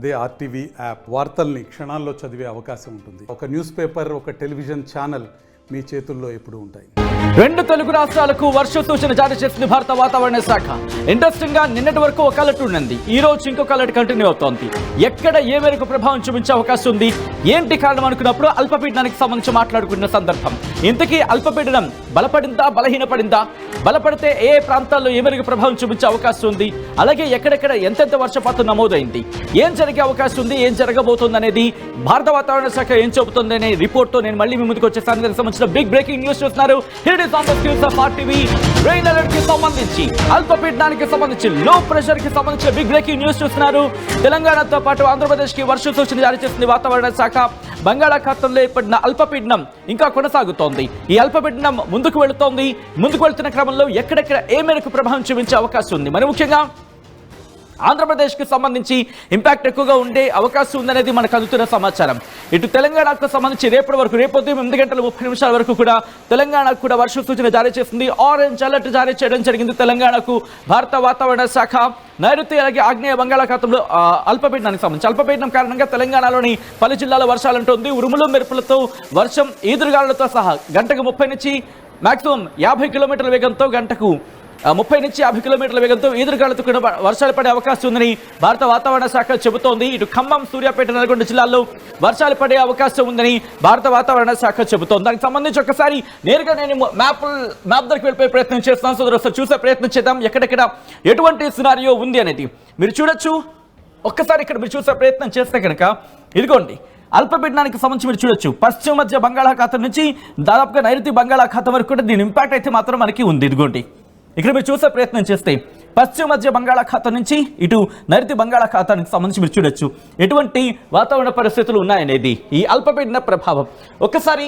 అదే RTV app వార్తల్ని క్షణాల్లో చదివే అవకాశం ఉంటుంది. ఒక న్యూస్ పేపర్, ఒక టెలివిజన్ ఛానల్ మీ చేతుల్లో ఎప్పుడూ ఉంటాయి. రెండు తెలుగు రాష్ట్రాలకు వర్ష సూచన జారీ చేసింది భారత వాతావరణ శాఖ. ఇంట్రెస్టింగ్ గా నిన్నటి వరకు ఒక అలర్ట్ ఉన్నది, ఈ రోజు ఇంకొక అలర్ట్ కంటిన్యూ అవుతోంది. ఎక్కడ ఏ మేరకు ప్రభావం చూపించే అవకాశం ఉంది, ఏంటి కారణం అనుకున్నప్పుడు అల్పపీడనానికి సంబంధించి మాట్లాడుకున్న సందర్భం. ఇంతకీ అల్పపీడనం బలపడిందా, బలహీనపడిందా, బలపడితే ఏ ప్రాంతాల్లో ఏ మేరకు ప్రభావం చూపించే అవకాశం ఉంది, అలాగే ఎక్కడెక్కడ ఎంతెంత వర్షపాతం నమోదైంది, ఏం జరిగే అవకాశం ఉంది, ఏం జరగబోతుంది అనేది భారత వాతావరణ శాఖ ఏం చెబుతుంది అనే రిపోర్ట్ తో నేను మళ్ళీ మీ ముందుకు వచ్చేసాను. దానికి సంబంధించిన బిగ్ బ్రేకింగ్ న్యూస్ చూస్తున్నారు. రెయిన్ అలర్ట్ కి సంబంధించి, అల్పపీడనానికి సంబంధించి, లో ప్రెషర్ కి సంబంధించిన బిగ్ బ్రేకింగ్ న్యూస్ చూస్తున్నారు. తెలంగాణతో పాటు ఆంధ్రప్రదేశ్ కి వర్ష సూచన జారీ చేసింది వాతావరణ శాఖ. బంగాళాఖాతంలో ఏర్పడిన అల్పపీడనం ఇంకా కొనసాగుతోంది. ఈ అల్పపీడనం ముందుకు వెళుతున్న క్రమంలో ఎక్కడెక్కడ ఏ మేరకు ప్రభావం చూపించే అవకాశం ఉంది, మరి ముఖ్యంగా ఆంధ్రప్రదేశ్ కి సంబంధించి ఇంపాక్ట్ ఎక్కువగా ఉండే అవకాశం ఉందనేది మనకు అందుతున్న సమాచారం. ఇటు తెలంగాణకు సంబంధించి రేపటి వరకు, రేపు ఉదయం 8:30 వరకు కూడా తెలంగాణకు కూడా వర్ష సూచన జారీ చేసింది. ఆరెంజ్ అలర్ట్ జారీ చేయడం జరిగింది తెలంగాణకు భారత వాతావరణ శాఖ. నైరుతి అలాగే ఆగ్నేయ బంగాళాఖాతంలో అల్పపీడనానికి సంబంధించి, అల్పపీడనం కారణంగా తెలంగాణలోని పలు జిల్లాల వర్షాలుంటుంది. ఉరుములు మెరుపులతో వర్షం, ఈదురుగాలులతో సహా గంటకు 30 నుంచి మాక్సిమం 50 కిలోమీటర్ల వేగంతో, గంటకు 30 నుంచి 50 కిలోమీటర్ల వేగంతో ఈదురుగాలులతో కూడా వర్షాలు పడే అవకాశం ఉందని భారత వాతావరణ శాఖ చెబుతోంది. ఇటు ఖమ్మం, సూర్యాపేట, నల్గొండ జిల్లాల్లో వర్షాలు పడే అవకాశం ఉందని భారత వాతావరణ శాఖ చెబుతోంది. దానికి సంబంధించి ఒకసారి నేరుగా నేను మ్యాప్ దగ్గరికి వెళ్ళిపోయే ప్రయత్నం చేస్తాను. సో ఒకసారి చూసే ప్రయత్నం చేద్దాం ఎక్కడెక్కడ ఎటువంటి సినారియో ఉంది అనేది. మీరు చూడొచ్చు, ఒక్కసారి ఇక్కడ మీరు చూసే ప్రయత్నం చేస్తే కనుక ఇదిగోండి అల్పపీడనానికి సంబంధించి మీరు చూడొచ్చు. పశ్చిమ మధ్య బంగాళాఖాతం నుంచి దాదాపుగా నైరుతి బంగాళాఖాతం వరకు కూడా దీని ఇంపాక్ట్ అయితే మాత్రం మనకి ఉంది. ఇదిగోండి ఇక్కడ మీరు చూసే ప్రయత్నం చేస్తే పశ్చిమ మధ్య బంగాళాఖాతం నుంచి ఇటు నైరుతి బంగాళాఖాతానికి సంబంధించి మీరు చూడొచ్చు ఎటువంటి వాతావరణ పరిస్థితులు ఉన్నాయనేది ఈ అల్పపీడన ప్రభావం. ఒక్కసారి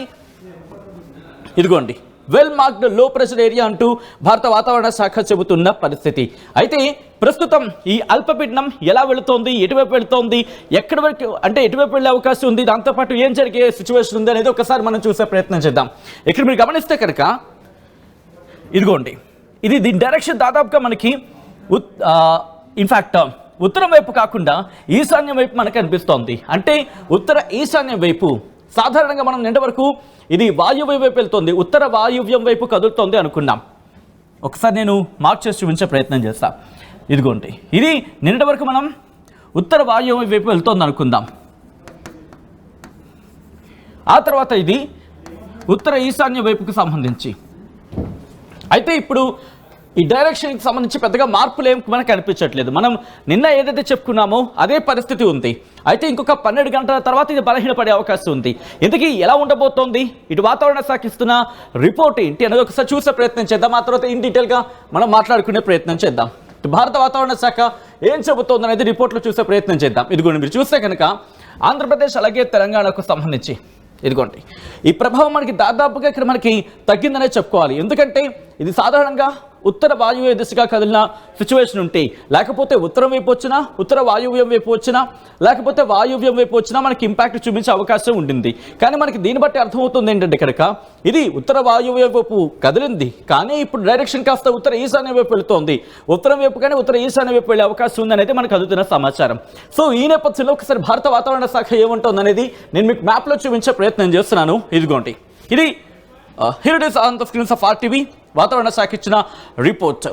ఇదిగోండి well marked low pressure area అంటూ భారత వాతావరణ శాఖ చెబుతున్న పరిస్థితి. అయితే ప్రస్తుతం ఈ అల్పపీడనం ఎలా వెళుతోంది, ఎటువైపు వెళుతోంది, ఎక్కడి వరకు అంటే ఎటువైపు వెళ్ళే అవకాశం ఉంది, దాంతోపాటు ఏం జరిగే సిచ్యువేషన్ ఉంది అనేది ఒకసారి మనం చూసే ప్రయత్నం చేద్దాం. ఇక్కడ మీరు గమనిస్తే కనుక ఇదిగోండి ఇది దీని డైరెక్షన్ దాదాపుగా మనకి ఇన్ఫ్యాక్ట్ ఉత్తరం వైపు కాకుండా ఈశాన్యం వైపు మనకు అనిపిస్తోంది. అంటే ఉత్తర ఈశాన్యం వైపు సాధారణంగా మనం నిన్న వరకు ఇది వాయువ్యం వైపు వెళ్తుంది, ఉత్తర వాయువ్యం వైపు కదులుతోంది అనుకున్నాం. ఒకసారి నేను మార్క్ చేసి చూపించే ప్రయత్నం చేస్తాను. ఇదిగోండి ఇది నిన్నటి వరకు మనం ఉత్తర వాయువ్యం వైపు వెళ్తోంది అనుకుందాం. ఆ తర్వాత ఇది ఉత్తర ఈశాన్య వైపుకు సంబంధించి. అయితే ఇప్పుడు ఈ డైరెక్షన్కి సంబంధించి పెద్దగా మార్పులు ఏం మనకు అనిపించట్లేదు. మనం నిన్న ఏదైతే చెప్పుకున్నామో అదే పరిస్థితి ఉంది. అయితే ఇంకొక 12 గంటల తర్వాత ఇది బలహీనపడే అవకాశం ఉంది. ఇంతకీ ఎలా ఉండబోతోంది, ఇటు వాతావరణ శాఖ ఇస్తున్న రిపోర్ట్ ఏంటి అనేది ఒకసారి చూసే ప్రయత్నం చేద్దాం. ఆ తర్వాత ఇన్ డీటెయిల్గా మనం మాట్లాడుకునే ప్రయత్నం చేద్దాం. భారత వాతావరణ శాఖ ఏం చెబుతోంది అనేది రిపోర్ట్లో చూసే ప్రయత్నం చేద్దాం. ఇదిగోండి మీరు చూస్తే కనుక ఆంధ్రప్రదేశ్ అలాగే తెలంగాణకు సంబంధించి ఇదిగోండి ఈ ప్రభావం మనకి దాదాపుగా ఇక్కడ మనకి తగ్గిందనే చెప్పుకోవాలి. ఎందుకంటే ఇది సాధారణంగా ఉత్తర వాయువ్య దిశగా కదిలిన సిచ్యువేషన్ ఉంటే, లేకపోతే ఉత్తరం వైపు వచ్చినా, ఉత్తర వాయువ్యం వైపు వచ్చినా, లేకపోతే వాయువ్యం వైపు వచ్చినా మనకి ఇంపాక్ట్ చూపించే అవకాశం ఉండింది. కానీ మనకి దీన్ని బట్టి అర్థమవుతుంది ఏంటంటే కనుక ఇది ఉత్తర వాయువ్యం వైపు కదిలింది, కానీ ఇప్పుడు డైరెక్షన్ కాస్త ఉత్తర ఈశాన్య వైపు వెళుతోంది. ఉత్తరం వైపు కానీ ఉత్తర ఈశాన్య వైపు వెళ్ళే అవకాశం ఉందనేది మనకు అందుతున్న సమాచారం. సో ఈ నేపథ్యంలో ఒకసారి భారత వాతావరణ శాఖ ఏముంటుంది అనేది నేను మీకు మ్యాప్లో చూపించే ప్రయత్నం చేస్తున్నాను. ఇదిగోండి ఇది here it is on the screens of RTV వాతావరణ శాఖ ఇచ్చిన రిపోర్ట్.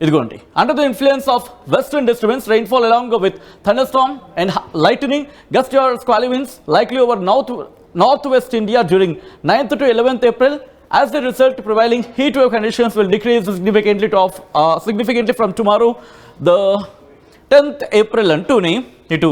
ఇదిగోండి under the influence of western disturbance rainfall along with thunderstorm and lightning gust or squally winds likely over northwest India during 9th to 11th April. As a result, prevailing heat wave conditions will decrease significantly from tomorrow the 10th April అంటూనే ఇటు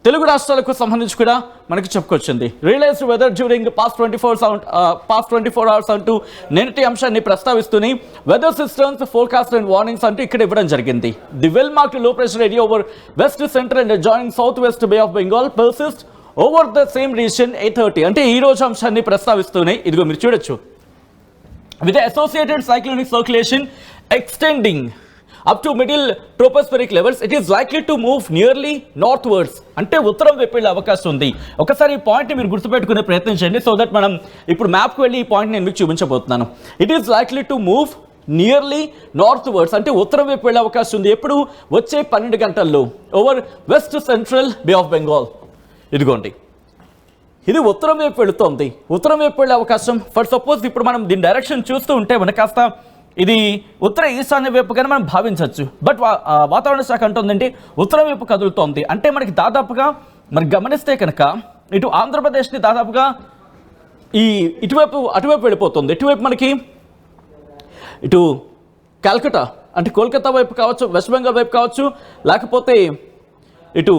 తెలుగు రాష్ట్రాలకు సంబంధించి కూడా మనకి చెప్పుకొచ్చింది. Realised weather during past 24 hours అంటూ నిన్నటి అంశాన్ని ప్రస్తావిస్తూనే weather systems forecast and warnings అంటూ ఇక్కడ ఇవ్వడం జరిగింది. The well marked low pressure area over west central and joining south west bay of Bengal persist over the same region 8:30 అంటే ఈ రోజు అంశాన్ని ప్రస్తావిస్తూనే ఇదిగో మీరు చూడొచ్చు with associated cyclonic circulation extending up to middle tropospheric levels, it is likely to move nearly northwards. అంటే ఉత్తరం వైపు వెళ్ళే అవకాశం ఉంది. ఒకసారి ఈ పాయింట్ని మీరు గుర్తుపెట్టుకునే ప్రయత్నం చేయండి, సో దట్ మనం ఇప్పుడు మ్యాప్కి వెళ్ళి ఈ పాయింట్ నేను మీకు చూపించబోతున్నాను. It is likely to move nearly north words అంటే ఉత్తరం వైపు వెళ్ళే అవకాశం ఉంది. ఎప్పుడు? వచ్చే 12 గంటల్లో over west central bay of Bengal. ఇదిగోండి, ఇది ఉత్తరం వైపు వెళుతోంది. ఉత్తరం వైపు వెళ్ళే అవకాశం. ఫర్ సపోజ్ ఇప్పుడు మనం దీని డైరెక్షన్ చూస్తూ ఉంటే మనకు కాస్త ఇది ఉత్తర ఈశాన్య వైపుగానే మనం భావించవచ్చు. బట్ వాతావరణ శాఖ అంటుందంటే ఉత్తరం వైపు కదులుతోంది. అంటే మనకి దాదాపుగా మరి గమనిస్తే కనుక ఇటు ఆంధ్రప్రదేశ్ని దాదాపుగా అటువైపు వెళ్ళిపోతుంది. ఇటువైపు మనకి ఇటు కాల్కటా అంటే కోల్కతా వైపు కావచ్చు, వెస్ట్ బెంగాల్ వైపు కావచ్చు, లేకపోతే ఇటు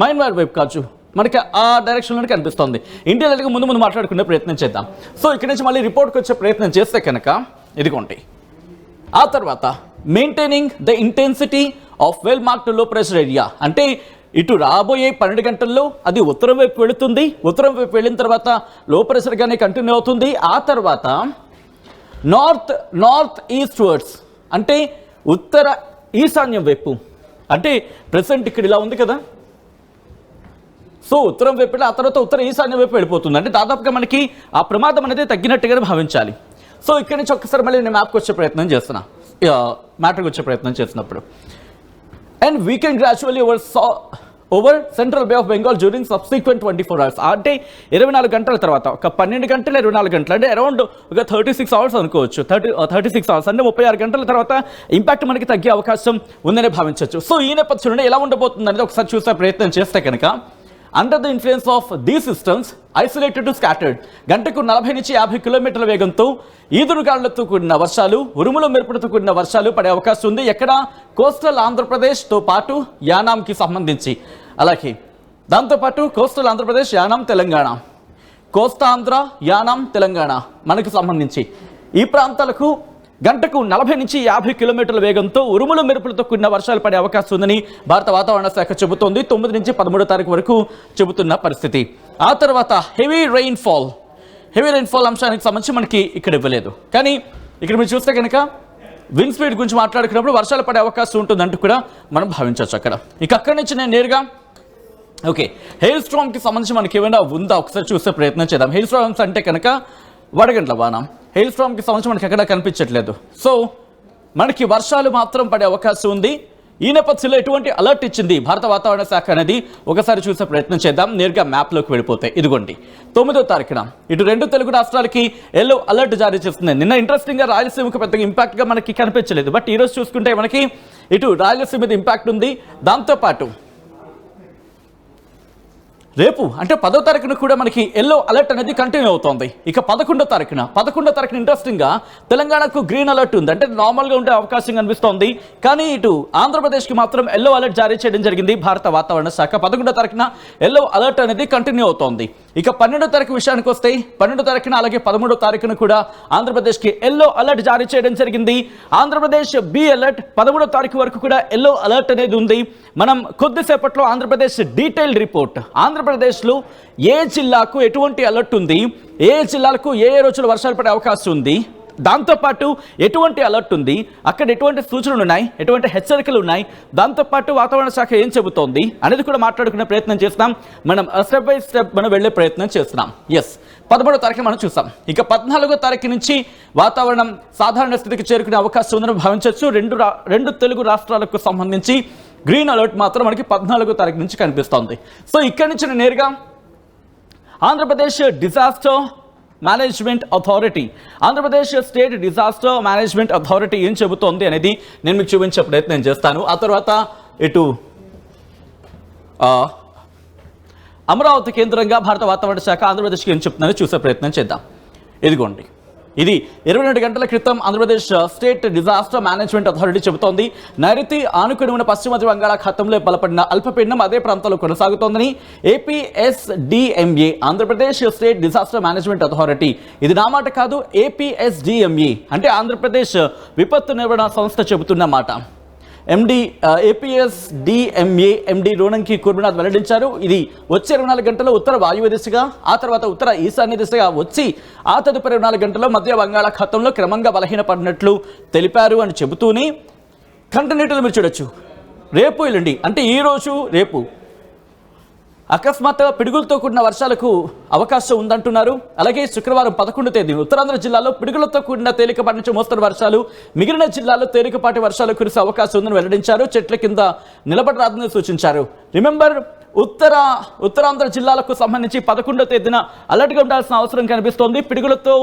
మయన్మార్ వైపు కావచ్చు, మనకి ఆ డైరెక్షన్లోనే కనిపిస్తుంది. ఇండియాలో ముందు మాట్లాడుకునే ప్రయత్నం చేద్దాం. సో ఇక్కడి నుంచి మళ్ళీ రిపోర్ట్కి వచ్చే ప్రయత్నం చేస్తే కనుక ఇదిగోండి, ఆ తర్వాత maintaining the intensity of well marked low pressure area. అంటే ఇటు రాబోయే 12 గంటల్లో అది ఉత్తరం వైపు వెళుతుంది. ఉత్తరం వైపు వెళ్ళిన తర్వాత లో ప్రెషర్గానే కంటిన్యూ అవుతుంది. ఆ తర్వాత నార్త్ ఈస్ట్ వర్డ్స్ అంటే ఉత్తర ఈశాన్యం వైపు, అంటే ప్రెసెంట్ ఇక్కడ ఇలా ఉంది కదా, సో ఉత్తరం వైపు వెళ్ళి ఆ తర్వాత ఉత్తర ఈశాన్యం వైపు వెళ్ళిపోతుంది. అంటే దాదాపుగా మనకి ఆ ప్రమాదం అనేది తగ్గినట్టుగానే భావించాలి. సో ఇక్కడి నుంచి ఒక్కసారి మళ్ళీ నేను మ్యాప్కి వచ్చే ప్రయత్నం చేస్తున్నా, మ్యాటర్కి వచ్చే ప్రయత్నం చేసినప్పుడు. And we can gradually over central bay of Bengal during subsequent 24 hours. అంటే 24 గంటల తర్వాత, ఒక 12 గంటలు 24 గంటలు అంటే అరౌండ్ ఒక 36 hours అనుకోవచ్చు. 36 hours అంటే 36 గంటల తర్వాత ఇంపాక్ట్ మనకి తగ్గే అవకాశం ఉందనే భావించవచ్చు. సో ఈ నేపథ్యంలో ఎలా ఉండబోతుంది అనేది ఒకసారి చూసే ప్రయత్నం చేస్తే కనుక, under the influence of these systems isolated to scattered, గంటకు 40 నుంచి 50 కిలోమీటర్ల వేగంతో ఈదురుగాళ్లతో కూడిన వర్షాలు, ఉరుముల మెరుపులతో కూడిన వర్షాలు పడే అవకాశం ఉంది. ఎక్కడ? కోస్టల్ ఆంధ్రప్రదేశ్తో పాటు యానాంకి సంబంధించి, అలాగే దాంతోపాటు కోస్టల్ ఆంధ్రప్రదేశ్, యానాం, తెలంగాణ, కోస్తాంధ్ర, యానాం, తెలంగాణ మనకు సంబంధించి ఈ ప్రాంతాలకు గంటకు 40 నుంచి 50 కిలోమీటర్ల వేగంతో ఉరుములు మెరుపులతో కూడిన వర్షాలు పడే అవకాశం ఉందని భారత వాతావరణ శాఖ చెబుతోంది. 9 నుంచి 13 తారీఖు వరకు చెబుతున్న పరిస్థితి. ఆ తర్వాత హెవీ రెయిన్ఫాల్ అంశానికి సంబంధించి మనకి ఇక్కడ ఇవ్వలేదు, కానీ ఇక్కడ మీరు చూస్తే కనుక విండ్ స్పీడ్ గురించి మాట్లాడుకున్నప్పుడు వర్షాలు పడే అవకాశం ఉంటుందంటూ కూడా మనం భావించవచ్చు అక్కడ. ఇక అక్కడి నుంచి నేను నేరుగా హెయిల్ స్ట్రామ్కి సంబంధించి మనకి ఏమైనా ఉందా ఒకసారి చూసే ప్రయత్నం చేద్దాం. హెయిల్ స్ట్రామ్స్ అంటే కనుక వడగండ్ల వాన. హెయిల్ స్ట్రామ్కి సంబంధించి మనకి ఎక్కడ కనిపించట్లేదు. సో మనకి వర్షాలు మాత్రం పడే అవకాశం ఉంది. ఈ నేపథ్యంలో ఎటువంటి అలర్ట్ ఇచ్చింది భారత వాతావరణ శాఖ అనేది ఒకసారి చూసే ప్రయత్నం చేద్దాం. నేరుగా మ్యాప్లోకి వెళ్ళిపోతే ఇదిగోండి, 9వ తారీఖున ఇటు 2 తెలుగు రాష్ట్రాలకి ఎల్లో అలర్ట్ జారీ చేస్తుంది. నిన్న ఇంట్రెస్టింగ్గా రాయలసీమకు పెద్దగా ఇంపాక్ట్గా మనకి కనిపించలేదు. బట్ ఈరోజు చూసుకుంటే మనకి ఇటు రాయలసీమ మీద ఇంపాక్ట్ ఉంది. దాంతోపాటు రేపు అంటే 10వ తారీఖున కూడా మనకి ఎల్లో అలర్ట్ అనేది కంటిన్యూ అవుతోంది. ఇక 11వ తారీఖున ఇంట్రెస్టింగ్గా తెలంగాణకు గ్రీన్ అలర్ట్ ఉంది. అంటే నార్మల్గా ఉండే అవకాశం కనిపిస్తోంది. కానీ ఇటు ఆంధ్రప్రదేశ్కి మాత్రం ఎల్లో అలర్ట్ జారీ చేయడం జరిగింది భారత వాతావరణ శాఖ. 11వ తారీఖున ఎల్లో అలర్ట్ అనేది కంటిన్యూ అవుతోంది. ఇక 12వ తారీఖు విషయానికి వస్తే 12వ తారీఖున అలాగే 13వ తారీఖున కూడా ఆంధ్రప్రదేశ్కి ఎల్లో అలర్ట్ జారీ చేయడం జరిగింది. ఆంధ్రప్రదేశ్ బి అలర్ట్ 13వ తారీఖు వరకు కూడా ఎల్లో అలర్ట్ అనేది ఉంది. మనం కొద్దిసేపట్లో ఆంధ్రప్రదేశ్ డీటెయిల్డ్ రిపోర్ట్, ఆంధ్రప్రదేశ్లో ఏ జిల్లాకు ఎటువంటి అలర్ట్ ఉంది, ఏ జిల్లాలకు ఏ రోజులు వర్షాలు పడే అవకాశం ఉంది, దాంతోపాటు ఎటువంటి అలర్ట్ ఉంది, అక్కడ ఎటువంటి సూచనలు ఉన్నాయి, ఎటువంటి హెచ్చరికలు ఉన్నాయి, దాంతోపాటు వాతావరణ శాఖ ఏం చెబుతోంది అనేది కూడా మాట్లాడుకునే ప్రయత్నం చేస్తాం. మనం స్టెప్ బై స్టెప్ మనం వెళ్ళే ప్రయత్నం చేస్తున్నాం. 13వ తారీఖు మనం చూసాం. ఇక 14వ తారీఖు నుంచి వాతావరణం సాధారణ స్థితికి చేరుకునే అవకాశం ఉందని భావించవచ్చు. రెండు తెలుగు రాష్ట్రాలకు సంబంధించి గ్రీన్ అలర్ట్ మాత్రం మనకి 14వ తారీఖు నుంచి కనిపిస్తోంది. సో ఇక్కడి నుంచి నేరుగా Andhra Pradesh disaster management authority, Andhra Pradesh state disaster management authority ఏం చెబుతోంది అనేది నేను మీకు చూపించే ప్రయత్నం చేస్తాను. ఆ తర్వాత ఇటు అమరావతి కేంద్రంగా భారత వాతావరణ శాఖ ఆంధ్రప్రదేశ్కి ఏం చెప్తుందని చూసే ప్రయత్నం చేద్దాం. ఇదిగోండి, ఇది 22 గంటల క్రితం Andhra Pradesh state disaster management authority చెబుతోంది. నైరుతి ఆనుకుని ఉన్న పశ్చిమ మధ్య బంగాళాఖాతంలో బలపడిన అల్పపీడనం అదే ప్రాంతంలో కొనసాగుతోందని APSDMA, Andhra Pradesh state disaster management authority, ఇది నా మాట కాదు, ఏపీఎస్డిఎంఏ అంటే ఆంధ్రప్రదేశ్ విపత్తు నిర్వహణ సంస్థ చెబుతున్న మాట. ఏపీఎస్డిఎంఏ ఎండి రోనంకి కుర్మినాథ్ వెల్లడించారు. ఇది వచ్చే 24 గంటల్లో ఉత్తర వాయువ్య దిశగా, ఆ తర్వాత ఉత్తర ఈశాన్య దిశగా వచ్చి ఆ తదుపరి 24 గంటల్లో మధ్య బంగాళాఖాతంలో క్రమంగా బలహీనపడినట్లు తెలిపారు అని చెబుతూనే కంటిన్యూటీలు మీరు చూడొచ్చు. రేపు ఎల్లుండి అంటే ఈ రోజు రేపు అకస్మాత్తుగా పిడుగులతో కూడిన వర్షాలకు అవకాశం ఉందంటున్నారు. అలాగే శుక్రవారం 11వ తేదీ ఉత్తరాంధ్ర జిల్లాలో పిడుగులతో కూడిన తేలికపాటి నుంచి మోస్తరు వర్షాలు, మిగిలిన జిల్లాల్లో తేలికపాటి వర్షాలు కురిసే అవకాశం ఉందని వెల్లడించారు. చెట్ల కింద నిలబడరాదని సూచించారు. రిమెంబర్ ఉత్తరాంధ్ర జిల్లాలకు సంబంధించి 11వ తేదీన అలర్ట్గా ఉండాల్సిన అవసరం కనిపిస్తోంది. పిడుగులతో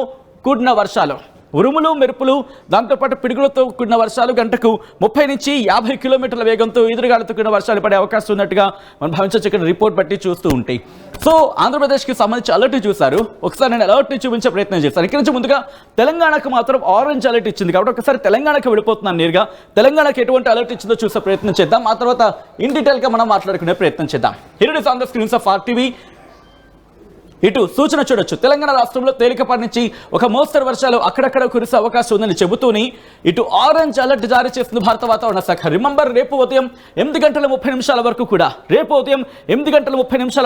కూడిన వర్షాలు, ఉరుములు మెరుపులు, దాంతోపాటు పిడుగులతో కూడిన వర్షాలు గంటకు 30 నుంచి 50 కిలోమీటర్ల వేగంతో ఈదురుగాలుతో కూడిన వర్షాలు పడే అవకాశం ఉన్నట్టుగా మనం భావించవచ్చు. ఇక్కడ రిపోర్ట్ బట్టి చూస్తూ ఉంటే సో ఆంధ్రప్రదేశ్కి సంబంధించి అలర్ట్ చూశారు. ఒకసారి నేను అలర్ట్ని చూపించే ప్రయత్నం చేస్తాను. ఇక్కడ నుంచి ముందుగా తెలంగాణకు మాత్రం ఆరెంజ్ అలర్ట్ ఇచ్చింది కాబట్టి ఒకసారి తెలంగాణకు వెళ్ళిపోతున్నాను నేరుగా. తెలంగాణకు ఎటువంటి అలర్ట్ ఇచ్చిందో చూసే ప్రయత్నం చేద్దాం. ఆ తర్వాత ఇన్ డీటెయిల్గా మనం మాట్లాడుకునే ప్రయత్నం చేద్దాం. Here it is on the screens of RTV. ఇటు సూచన చూడొచ్చు. తెలంగాణ రాష్ట్రంలో తేలికపాటి నుంచి ఒక మోస్తరు వర్షాలు అక్కడక్కడ కురిసే అవకాశం ఉందని చెబుతూనే ఇటు ఆరెంజ్ అలర్ట్ జారీ చేస్తుంది భారత వాతావరణ శాఖ. రిమెంబర్ రేపు ఉదయం 8:30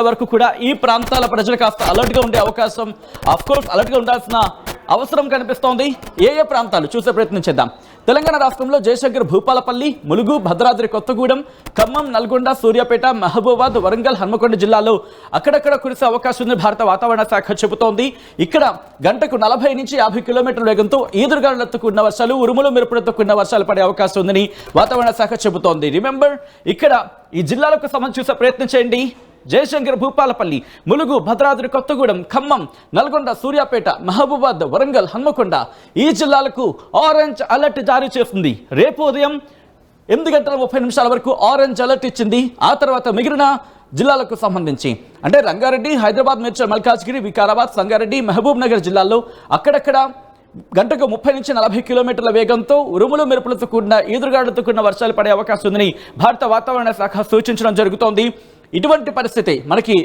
వరకు కూడా ఈ ప్రాంతాల ప్రజలు కాస్త అలర్ట్గా ఉండే అవకాశం, ఆఫ్కోర్స్ అలర్ట్గా ఉండాల్సిన అవసరం కనిపిస్తోంది. ఏ ప్రాంతాలు చూసే ప్రయత్నం చేద్దాం. తెలంగాణ రాష్ట్రంలో జయశంకర్, భూపాలపల్లి, ములుగు, భద్రాద్రి కొత్తగూడెం, ఖమ్మం, నల్గొండ, సూర్యాపేట, మహబూబాద్, వరంగల్, హన్మకొండ జిల్లాలో అక్కడక్కడ కురిసే అవకాశం ఉందని భారత వాతావరణ శాఖ చెబుతోంది. ఇక్కడ గంటకు 40 నుంచి 50 కిలోమీటర్ల వేగంతో ఈదురుగాలులతో కూడిన వర్షాలు, ఉరుములు మెరుపులతో కూడిన వర్షాలు పడే అవకాశం ఉందని వాతావరణ శాఖ చెబుతోంది. రిమెంబర్ ఇక్కడ ఈ జిల్లాలకు సంబంధించి చూసే ప్రయత్నం చేయండి. జయశంకర్, భూపాలపల్లి, ములుగు, భద్రాద్రి కొత్తగూడెం, ఖమ్మం, నల్గొండ, సూర్యాపేట, మహబూబాద్, వరంగల్, హన్మకొండ ఈ జిల్లాలకు ఆరెంజ్ అలర్ట్ జారీ చేస్తుంది. రేపు ఉదయం 8:30 వరకు ఆరెంజ్ అలర్ట్ ఇచ్చింది. ఆ తర్వాత మిగిలిన జిల్లాలకు సంబంధించి అంటే రంగారెడ్డి, హైదరాబాద్, మేడ్చల్, మల్కాజ్గిరి, వికారాబాద్, సంగారెడ్డి, మహబూబ్ నగర్ జిల్లాల్లో అక్కడక్కడ గంటకు 30 నుంచి 40 కిలోమీటర్ల వేగంతో ఉరుములు మెరుపులతో కూడిన ఈదురుగాడులతో కూడిన వర్షాలు పడే అవకాశం ఉందని భారత వాతావరణ శాఖ సూచించడం జరుగుతోంది. ఇటువంటి పరిస్థితి మనకి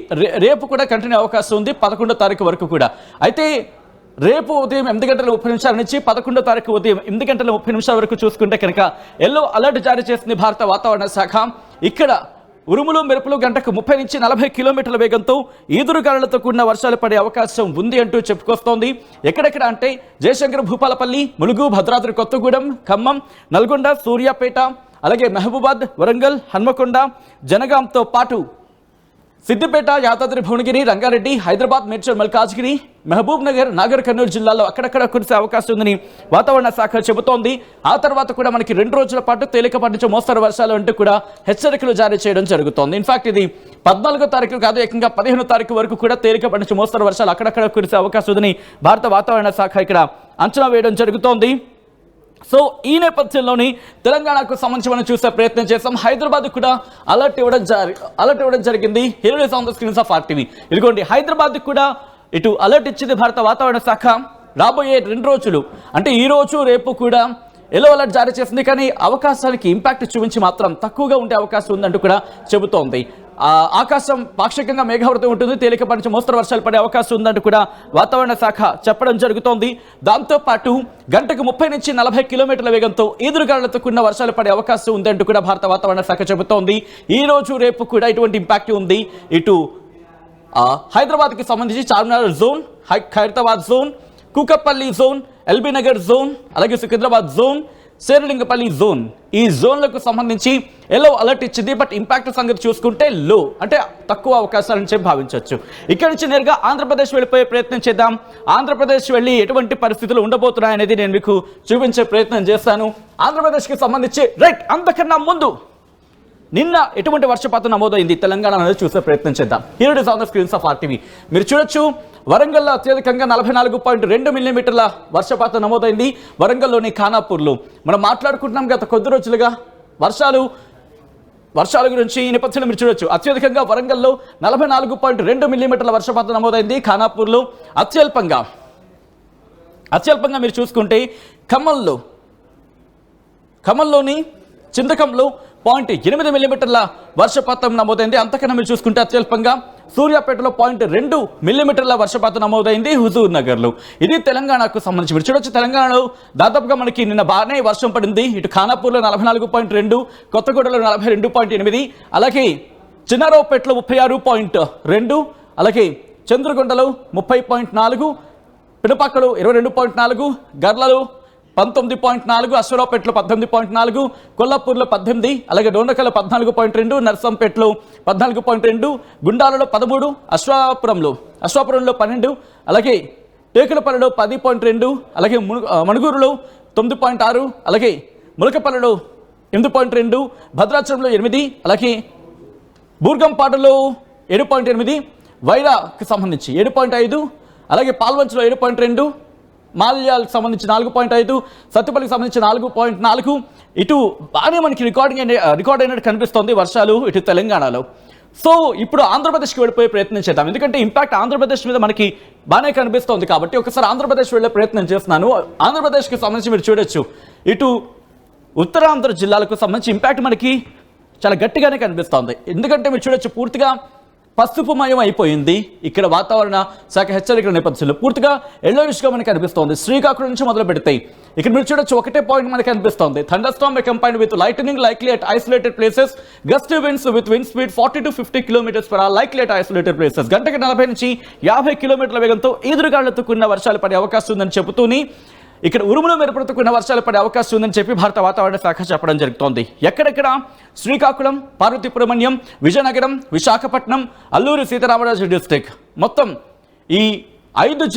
రేపు కూడా కంటిన్యూ అవకాశం ఉంది 11వ తారీఖు వరకు కూడా. అయితే రేపు ఉదయం 8:30 నుంచి 11వ తారీఖు ఉదయం 8:30 వరకు చూసుకుంటే కనుక ఎల్లో అలర్ట్ జారీ చేసింది భారత వాతావరణ శాఖ. ఇక్కడ ఉరుములు మెరుపులు గంటకు 30 నుంచి 40 కిలోమీటర్ల వేగంతో ఈదురుగాలులతో కూడిన వర్షాలు పడే అవకాశం ఉంది అంటూ చెప్పుకొస్తోంది. ఎక్కడెక్కడ అంటే జయశంకర్, భూపాలపల్లి, ములుగు, భద్రాద్రి కొత్తగూడెం, ఖమ్మం, నల్గొండ, సూర్యాపేట, అలాగే మహబూబాద్, వరంగల్, హన్మకొండ, జనగాంతో పాటు సిద్దిపేట, యాదాద్రి భువనగిరి, రంగారెడ్డి, హైదరాబాద్, మేడ్చల్, మల్కాజ్గిరి, మహబూబ్ నగర్, నాగర్ కర్నూలు జిల్లాలో అక్కడక్కడ కురిసే అవకాశం ఉందని వాతావరణ శాఖ చెబుతోంది. ఆ తర్వాత కూడా మనకి 2 రోజుల పాటు తేలికపాటి నుంచి మోస్తరు వర్షాలు అంటూ కూడా హెచ్చరికలు జారీ చేయడం జరుగుతోంది. ఇన్ఫాక్ట్ ఇది 14వ తారీఖు కాదు, ఏకంగా 15వ తారీఖు వరకు కూడా తేలికపాటి నుంచి మోస్తరు వర్షాలు అక్కడక్కడ కురిసే అవకాశం ఉందని భారత వాతావరణ శాఖ ఇక్కడ అంచనా వేయడం జరుగుతోంది. సో ఈ నేపథ్యంలోని తెలంగాణకు సంబంధించి మనం చూసే ప్రయత్నం చేస్తాం. హైదరాబాద్ కూడా అలర్ట్ ఇవ్వడం జరిగింది. Here is on the screens of RTV. ఇదిగోండి హైదరాబాద్ కూడా ఇటు అలర్ట్ ఇచ్చింది భారత వాతావరణ శాఖ. రాబోయే 2 రోజులు అంటే ఈ రోజు రేపు కూడా ఎల్లో అలర్ట్ జారీ చేసింది. కానీ అవకాశాలకి ఇంపాక్ట్ చూపించి మాత్రం తక్కువగా ఉండే అవకాశం ఉందంటూ కూడా చెబుతోంది. ఆకాశం పాక్షికంగా మేఘావృతం ఉంటుంది, తేలికపాటి నుంచి మోస్తరు వర్షాలు పడే అవకాశం ఉందంటూ కూడా వాతావరణ శాఖ చెప్పడం జరుగుతోంది. దాంతోపాటు గంటకు 30 నుంచి 40 కిలోమీటర్ల వేగంతో ఈదురుగాలులతో కూడిన వర్షాలు పడే అవకాశం ఉందంటూ కూడా భారత వాతావరణ శాఖ చెబుతోంది. ఈ రోజు రేపు కూడా ఇటువంటి ఇంపాక్ట్ ఉంది. ఇటు హైదరాబాద్కి సంబంధించి Charminar zone, Khairatabad zone, Kukatpally zone, LB Nagar zone, అలాగే సికింద్రాబాద్ జోన్, శేర్లింగపల్లి జోన్ ఈ జోన్లకు సంబంధించి ఎల్లో అలర్ట్ ఇచ్చింది. బట్ ఇంపాక్ట్ సంగతి చూసుకుంటే లో అంటే తక్కువ అవకాశాలని చెప్పి భావించవచ్చు. ఇక్కడ నుంచి నేరుగా ఆంధ్రప్రదేశ్ వెళ్ళిపోయే ప్రయత్నం చేద్దాం. ఆంధ్రప్రదేశ్ వెళ్ళి ఎటువంటి పరిస్థితులు ఉండబోతున్నాయనేది నేను మీకు చూపించే ప్రయత్నం చేస్తాను. ఆంధ్రప్రదేశ్కి సంబంధించి రైట్ అంతకన్నా ముందు నిన్న ఎటువంటి వర్షపాతం నమోదైంది తెలంగాణ అనేది చూసే ప్రయత్నం చేద్దాం. Here it is on the screens of RTV. మీరు చూడొచ్చు వరంగల్లో అత్యధికంగా 44.2 మిల్లీమీటర్ల వర్షపాతం నమోదైంది. వరంగల్లోని ఖానాపూర్లో మనం మాట్లాడుకుంటున్నాం గత కొద్ది రోజులుగా వర్షాల గురించి. ఈ నేపథ్యంలో మీరు చూడొచ్చు అత్యధికంగా వరంగల్లో 44.2 మిల్లీమీటర్ల వర్షపాతం నమోదైంది. ఖానాపూర్లో అత్యల్పంగా మీరు చూసుకుంటే ఖమ్మంలోని చింతకంలో 0.8 మిల్లీమీటర్ల వర్షపాతం నమోదైంది. అంతకన్నా మీరు చూసుకుంటే అత్యల్పంగా సూర్యాపేటలో 0.2 మిల్లీమీటర్ల వర్షపాతం నమోదైంది హుజూర్ నగర్లో. ఇది తెలంగాణకు సంబంధించి మీరు చూడొచ్చు. తెలంగాణలో దాదాపుగా మనకి నిన్న బాగానే వర్షం పడింది. ఇటు ఖానాపూర్లో 44.2, కొత్తగూడలో 42.8, అలాగే చిన్నారావుపేటలో 36.2, అలాగే చంద్రగొండలో 30.4, పినపాకలో 22.4, గర్లలో 19.4, అశ్వరావుపేటలో 18.4, కొల్లాపూర్లో 18, అలాగే డోనకల్లో 14.2, నర్సంపేటలో 14.2, గుండాలలో 13, అశ్వాపురంలో 12, అలాగే టేకులపల్లిలో 10.2, అలాగే మణుగూరులో 9.6, అలాగే ములకపల్లిలో 8.2, భద్రాచలంలో 8, అలాగే బూర్గంపాటలో 7.8, వైరాకి సంబంధించి 7.5, అలాగే పాల్వంచలో 7.2, మాల్యాలకు సంబంధించి 4.5, సత్తుపల్లికి సంబంధించి 4.4. ఇటు బాగానే మనకి రికార్డ్ అయినట్టు కనిపిస్తోంది వర్షాలు ఇటు తెలంగాణలో. సో ఇప్పుడు ఆంధ్రప్రదేశ్కి వెళ్ళిపోయే ప్రయత్నం చేద్దాం, ఎందుకంటే ఇంపాక్ట్ ఆంధ్రప్రదేశ్ మీద మనకి బాగానే కనిపిస్తోంది కాబట్టి ఒకసారి ఆంధ్రప్రదేశ్ వెళ్ళే ప్రయత్నం చేస్తున్నాను. ఆంధ్రప్రదేశ్కి సంబంధించి మీరు చూడొచ్చు, ఇటు ఉత్తరాంధ్ర జిల్లాలకు సంబంధించి ఇంపాక్ట్ మనకి చాలా గట్టిగానే కనిపిస్తోంది. ఎందుకంటే మీరు చూడొచ్చు, పూర్తిగా పసుపుమయం అయిపోయింది. ఇక్కడ వాతావరణ శాఖ హెచ్చరికల నేపథ్యంలో పూర్తిగా ఎల్లోయిష్గా మనకి కనిపిస్తోంది. శ్రీకాకుళం నుంచి మొదలు పెడితే ఇక్కడ మీరు చూడొచ్చు, ఒకటే పాయింట్ మనకి కనిపిస్తోంది. Thunderstorm combined with lightning likely at isolated places, gusty winds with wind speed 40 to 50 km/h likely at isolated places. గంటకి 40 నుంచి 50 కిలోమీటర్ల వేగంతో ఈదురుగాళ్లతో కూడిన వర్షాలు పడే అవకాశం ఉందని చెబుతూనే ఇక్కడ ఉరుములు మెరుపులతో కూడిన వర్షాలు పడే అవకాశం ఉందని చెప్పి భారత వాతావరణ శాఖ చెప్పడం జరుగుతోంది. ఎక్కడెక్కడ శ్రీకాకుళం, పార్వతీపురమణ్యం, విజయనగరం, విశాఖపట్నం, అల్లూరి సీతారామరాజు డిస్ట్రిక్ట్, మొత్తం ఈ 5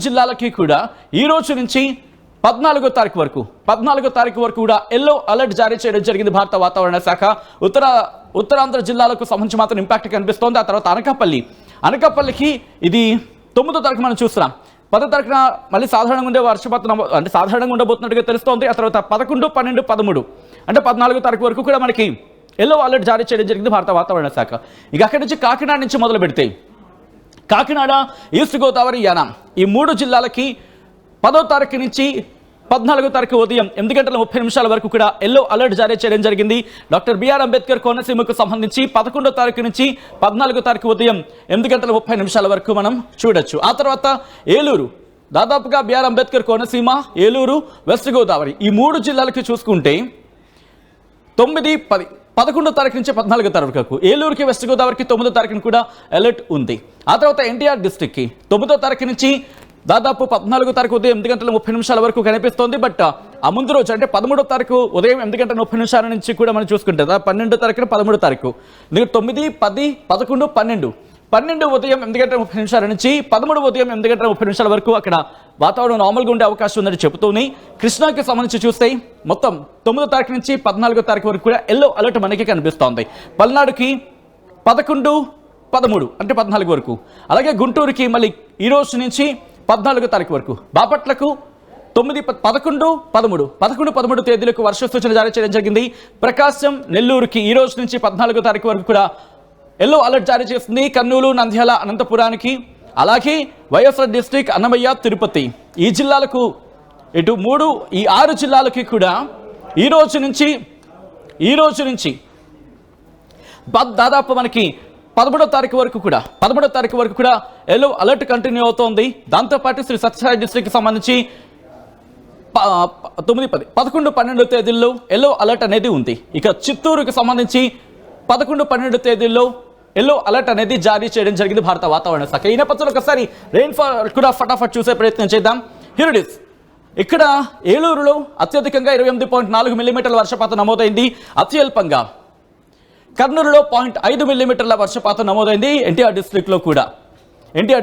జిల్లాలకి కూడా ఈ రోజు నుంచి 14వ తారీఖు వరకు కూడా ఎల్లో అలర్ట్ జారీ చేయడం జరిగింది భారత వాతావరణ శాఖ. ఉత్తరాంధ్ర జిల్లాలకు సంబంధించి మాత్రం ఇంపాక్ట్ కనిపిస్తోంది. ఆ తర్వాత అనకాపల్లికి ఇది 9వ తారీఖు మనం చూస్తున్నాం. 10వ తారీఖున మళ్ళీ సాధారణంగా ఉండే వర్షపాతం అంటే సాధారణంగా ఉండబోతున్నట్టుగా తెలుస్తోంది. ఆ తర్వాత 11, 12, 13 అంటే 14వ తారీఖు వరకు కూడా మనకి ఎల్లో అలర్ట్ జారీ చేయడం జరిగింది భారత వాతావరణ శాఖ. ఇక అక్కడి నుంచి కాకినాడ నుంచి మొదలు పెడితే కాకినాడ, ఈస్ట్ గోదావరి, యానాం ఈ 3 జిల్లాలకి 10వ తారీఖు నుంచి 14వ తారీఖు ఉదయం 8:30 వరకు కూడా ఎల్లో అలర్ట్ జారీ చేయడం జరిగింది. డాక్టర్ బిఆర్ అంబేద్కర్ కోనసీమకు సంబంధించి 11వ తారీఖు నుంచి 14వ తారీఖు ఉదయం 8:30 వరకు మనం చూడొచ్చు. ఆ తర్వాత ఏలూరు, దాదాపుగా బిఆర్ అంబేద్కర్ కోనసీమ, ఏలూరు, వెస్ట్ గోదావరి ఈ 3 జిల్లాలకి చూసుకుంటే 9, 10, 11వ తారీఖు నుంచి 14వ తారీఖు వరకు, ఏలూరుకి, వెస్ట్ గోదావరికి 9వ తారీఖున కూడా అలర్ట్ ఉంది. ఆ తర్వాత ఎన్టీఆర్ డిస్ట్రిక్ట్కి 9వ తారీఖు నుంచి దాదాపు 14వ తారీఖు ఉదయం 8:30 వరకు కనిపిస్తోంది. బట్ ఆ ముందు రోజు అంటే 13వ తారీఖు ఉదయం 8:30 నుంచి కూడా మనం చూసుకుంటే 12వ తారీఖున 13వ తారీఖు 9, 10, 11, 12 ఉదయం 8:30 నుంచి 13 ఉదయం 8:30 వరకు అక్కడ వాతావరణం నార్మల్గా ఉండే అవకాశం ఉందని చెబుతూనే కృష్ణాకి సంబంధించి చూస్తే మొత్తం 9వ తారీఖు నుంచి 14వ తారీఖు వరకు కూడా ఎల్లో అలర్ట్ మనకి కనిపిస్తోంది. పల్నాడుకి 11, 13 అంటే 14 వరకు, అలాగే గుంటూరుకి మళ్ళీ ఈ రోజు నుంచి 14వ తారీఖు వరకు, బాపట్లకు 9, 11, 13 తేదీలకు వర్ష సూచన జారీ చేయడం జరిగింది. ప్రకాశం, నెల్లూరుకి ఈ రోజు నుంచి 14వ తారీఖు వరకు కూడా ఎల్లో అలర్ట్ జారీ చేస్తుంది. కర్నూలు, నంద్యాల, అనంతపురానికి, అలాగే వైఎస్ఆర్ డిస్ట్రిక్ట్, అన్నమయ్య, తిరుపతి ఈ జిల్లాలకు ఇటు 6 జిల్లాలకి కూడా ఈ రోజు నుంచి దాదాపు మనకి 13వ తారీఖు వరకు కూడా ఎల్లో అలర్ట్ కంటిన్యూ అవుతోంది. దాంతోపాటు శ్రీ సత్యసాయి డిస్ట్రిక్ట్కి సంబంధించి 9, 10, 11, 12 తేదీల్లో ఎల్లో అలర్ట్ అనేది ఉంది. ఇక చిత్తూరుకి సంబంధించి 11, 12 తేదీల్లో ఎల్లో అలర్ట్ అనేది జారీ చేయడం జరిగింది భారత వాతావరణ శాఖ. ఈ నేపథ్యంలో ఒకసారి రెయిన్ఫాల్ కూడా ఫటాఫట్ చూసే ప్రయత్నం చేద్దాం. Here it is. ఇక్కడ ఏలూరులో అత్యధికంగా 28.4 మిల్లీమీటర్ల వర్షపాతం నమోదైంది. అత్యల్పంగా కర్నూలులో 0.5 మిల్లీమీటర్ల వర్షపాతం నమోదైంది. ఎన్టీఆర్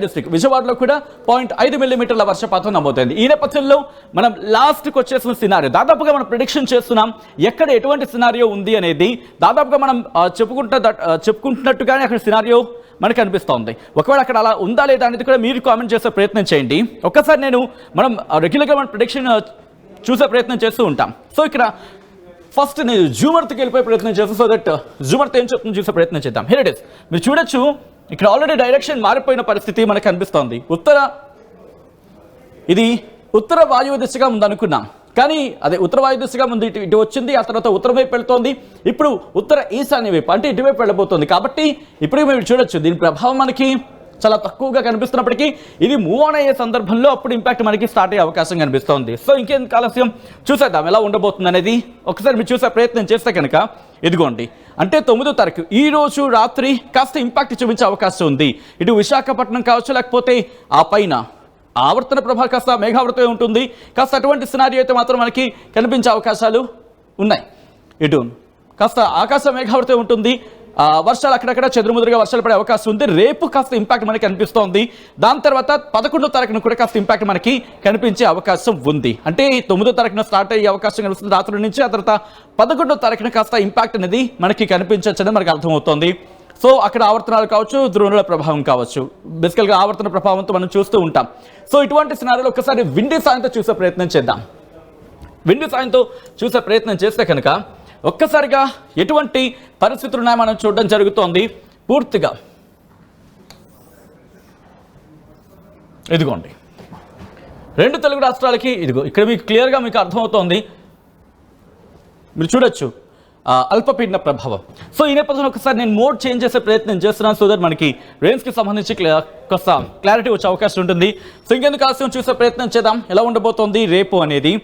డిస్ట్రిక్ట్ విజయవాడలో కూడా 0.5 మిల్లీమీటర్ల వర్షపాతం నమోదైంది. ఈ నేపథ్యంలో మనం లాస్ట్కి వచ్చేసిన సినారియో దాదాపుగా మనం ప్రిడిక్షన్ చేస్తున్నాం. ఎక్కడ ఎటువంటి సినారియో ఉంది అనేది దాదాపుగా మనం చెప్పుకుంటున్నట్టుగానే అక్కడ సినారియో మనకు అనిపిస్తోంది. ఒకవేళ అక్కడ అలా ఉందా లేదా అనేది కూడా మీరు కామెంట్ చేసే ప్రయత్నం చేయండి. ఒక్కసారి మనం రెగ్యులర్గా మన ప్రిడిక్షన్ చూసే ప్రయత్నం చేస్తూ ఉంటాం. సో ఇక్కడ ఫస్ట్ నేను జూమర్త్కి వెళ్ళిపోయే ప్రయత్నం చేస్తాను. సో దట్ జూమర్త్ ఏం చెప్తుందో చూసే ప్రయత్నం చేద్దాం. Here it is. మీరు చూడొచ్చు, ఇక్కడ ఆల్రెడీ డైరెక్షన్ మారిపోయిన పరిస్థితి మనకు కనిపిస్తోంది. ఇది ఉత్తర వాయువ్య దిశగా ఉందనుకున్నాం, కానీ అదే ఉత్తర వాయు దిశగా ముందు ఇటు వచ్చింది. ఆ తర్వాత ఉత్తరం వైపు వెళ్తోంది. ఇప్పుడు ఉత్తర ఈశాన్య వైపు అంటే ఇటువైపు వెళ్ళబోతోంది. కాబట్టి ఇప్పుడు మీరు చూడొచ్చు, దీని ప్రభావం మనకి చాలా తక్కువగా కనిపిస్తున్నప్పటికీ ఇది మూవ్ ఆన్ అయ్యే సందర్భంలో అప్పుడు ఇంపాక్ట్ మనకి స్టార్ట్ అయ్యే అవకాశం కనిపిస్తోంది. సో ఇంకేం ఆలస్యం, చూసేద్దాం ఎలా ఉండబోతుంది అనేది. ఒకసారి మీరు చూసే ప్రయత్నం చేస్తే కనుక ఇదిగోండి, అంటే 9వ తారీఖు ఈ రోజు రాత్రి కాస్త ఇంపాక్ట్ చూపించే అవకాశం ఉంది. ఇటు విశాఖపట్నం కావచ్చు, లేకపోతే ఆ పైన ఆవర్తన ప్రభావం కాస్త మేఘావృతమై ఉంటుంది. కాస్త అటువంటి సినారియో అయితే మాత్రం మనకి కనిపించే అవకాశాలు ఉన్నాయి. ఇటు కాస్త ఆకాశ మేఘావృతమై ఉంటుంది. వర్షాలు అక్కడక్కడ చెదురుముదురుగా వర్షాలు పడే అవకాశం ఉంది. రేపు కాస్త ఇంపాక్ట్ మనకి కనిపిస్తోంది. దాని తర్వాత 11వ తారీఖున కూడా కాస్త ఇంపాక్ట్ మనకి కనిపించే అవకాశం ఉంది. అంటే 9వ తారీఖున స్టార్ట్ అయ్యే అవకాశం కనిపిస్తుంది రాత్రి నుంచి. ఆ తర్వాత 11వ తారీఖున కాస్త ఇంపాక్ట్ అనేది మనకి కనిపించచ్చని మనకు అర్థమవుతోంది. సో అక్కడ ఆవర్తనాలు కావచ్చు, ద్రోణుల ప్రభావం కావచ్చు, బేసికల్గా ఆవర్తన ప్రభావంతో మనం చూస్తూ ఉంటాం. సో ఇటువంటి సినారీలో ఒకసారి విండి సాయంతో చూసే ప్రయత్నం చేద్దాం. విండి సాయంతో చూసే ప్రయత్నం చేస్తే కనుక ఒక్కసారిగా ఎటువంటి పరిస్థితులు ఉన్నాయో మనం చూడడం జరుగుతోంది. పూర్తిగా ఇదిగోండి 2 తెలుగు రాష్ట్రాలకి ఇదిగో ఇక్కడ మీకు క్లియర్గా మీకు అర్థమవుతోంది. మీరు చూడొచ్చు అల్పపీడన ప్రభావం. సో ఈ నేపథ్యంలో ఒకసారి నేను మోడ్ చేంజ్ చేసే ప్రయత్నం చేస్తున్నాను. సో దట్ మనకి రెయిన్స్కి సంబంధించి కాస్త క్లారిటీ వచ్చే అవకాశం ఉంటుంది. సో ఇంకెందుకు ఆలస్యం చూసే ప్రయత్నం చేద్దాం ఎలా ఉండబోతోంది రేపు అనేది.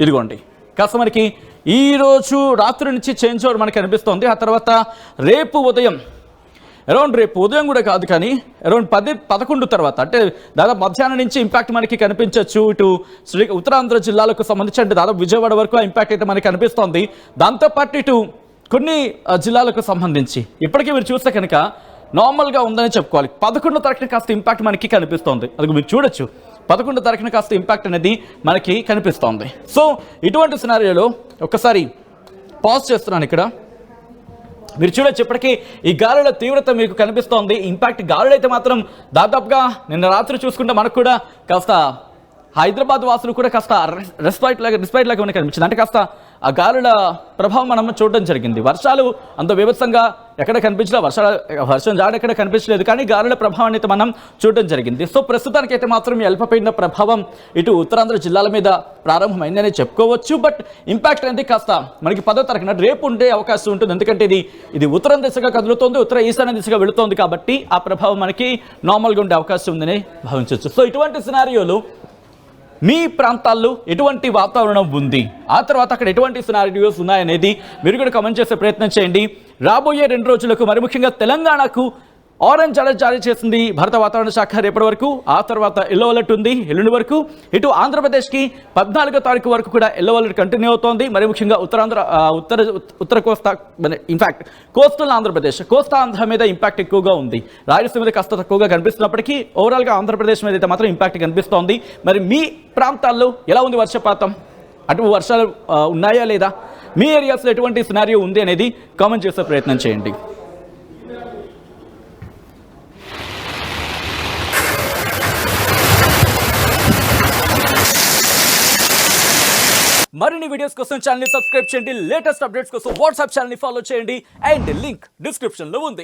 ఇదిగోండి కాస్త మనకి ఈరోజు రాత్రి నుంచి చేంజ్ ఓవర్ మనకి అనిపిస్తోంది. ఆ తర్వాత రేపు ఉదయం రేపు ఉదయం కూడా కాదు కానీ అరౌండ్ 10-11 తర్వాత అంటే దాదాపు మధ్యాహ్నం నుంచి ఇంపాక్ట్ మనకి కనిపించవచ్చు. ఇటు ఉత్తరాంధ్ర జిల్లాలకు సంబంధించి అంటే దాదాపు విజయవాడ వరకు ఆ ఇంపాక్ట్ అయితే మనకి కనిపిస్తోంది. దాంతోపాటు ఇటు కొన్ని జిల్లాలకు సంబంధించి ఇప్పటికీ మీరు చూస్తే కనుక నార్మల్గా ఉందని చెప్పుకోవాలి. 11వ తారీఖున కాస్త ఇంపాక్ట్ మనకి కనిపిస్తోంది. అది మీరు చూడొచ్చు 11వ తారీఖున కాస్త ఇంపాక్ట్ అనేది మనకి కనిపిస్తోంది. సో ఇటువంటి సినారియోలో ఒక్కసారి పాజ్ చేస్తున్నాను. ఇక్కడ మీరు చూడొచ్చు ఇప్పటికీ ఈ గాలుల తీవ్రత మీకు కనిపిస్తోంది. ఇంపాక్ట్ గాలులు అయితే మాత్రం దాదాపుగా నిన్న రాత్రి చూసుకుంటే మనకు కూడా కాస్త హైదరాబాద్ వాసులు కూడా కాస్త రెస్పైట్ లాగా మనకి కనిపించింది. అంటే కాస్త ఆ గాలుల ప్రభావం మనం చూడడం జరిగింది. వర్షాలు అంత బీభత్సంగా ఎక్కడ కనిపించలేదు, వర్షం జాడ ఎక్కడ కనిపించలేదు, కానీ గాలుల ప్రభావాన్ని అయితే మనం చూడడం జరిగింది. సో ప్రస్తుతానికైతే మాత్రం ఈ అల్పపీడన ప్రభావం ఇటు ఉత్తరాంధ్ర జిల్లాల మీద ప్రారంభమైందనే చెప్పుకోవచ్చు. బట్ ఇంపాక్ట్ అనేది కాస్త మనకి 10వ తారీఖున రేపు ఉండే అవకాశం ఉంటుంది. ఎందుకంటే ఇది ఉత్తరం దిశగా కదులుతోంది, ఉత్తర ఈశాన్య దిశగా వెళుతోంది కాబట్టి ఆ ప్రభావం మనకి నార్మల్గా ఉండే అవకాశం ఉందని భావించవచ్చు. సో ఇటువంటి సినారియోలు మీ ప్రాంతాల్లో ఎటువంటి వాతావరణం ఉంది, ఆ తర్వాత అక్కడ ఎటువంటి సినారియోస్ ఉన్నాయనేది మీరు కూడా కామెంట్ చేసే ప్రయత్నం చేయండి. రాబోయే 2 రోజులకు మరి ముఖ్యంగా తెలంగాణకు ఆరెంజ్ అలర్ట్ జారీ చేసింది భారత వాతావరణ శాఖ రేపటి వరకు. ఆ తర్వాత ఎల్లో అలర్ట్ ఉంది ఎల్లుండి వరకు. ఇటు ఆంధ్రప్రదేశ్కి 14వ తారీఖు వరకు కూడా ఎల్లో అలర్ట్ కంటిన్యూ అవుతోంది. మరి ముఖ్యంగా ఉత్తర కోస్తా ఇన్ఫాక్ట్ కోస్టల్ ఆంధ్రప్రదేశ్, కోస్తా ఆంధ్ర మీద ఇంపాక్ట్ ఎక్కువగా ఉంది. రాయలసీమ మీద కాస్త తక్కువగా కనిపిస్తున్నప్పటికీ ఓవరాల్గా ఆంధ్రప్రదేశ్ మీద అయితే మాత్రం ఇంపాక్ట్ కనిపిస్తోంది. మరి మీ ప్రాంతాల్లో ఎలా ఉంది వర్షపాతం, అటు వర్షాలు ఉన్నాయా లేదా, మీ ఏరియాస్లో ఎటువంటి సినారియో ఉంది అనేది కామెంట్ చేసే ప్రయత్నం చేయండి. మరిన్ని వీడియోస్ కోసం ఛానల్ ని సబ్స్క్రైబ్ చేయండి. లేటెస్ట్ అప్డేట్స్ కోసం వాట్సాప్ ఛానల్ ని ఫాలో చేయండి. అండ్ లింక్ డిస్క్రిప్షన్ లో ఉంది.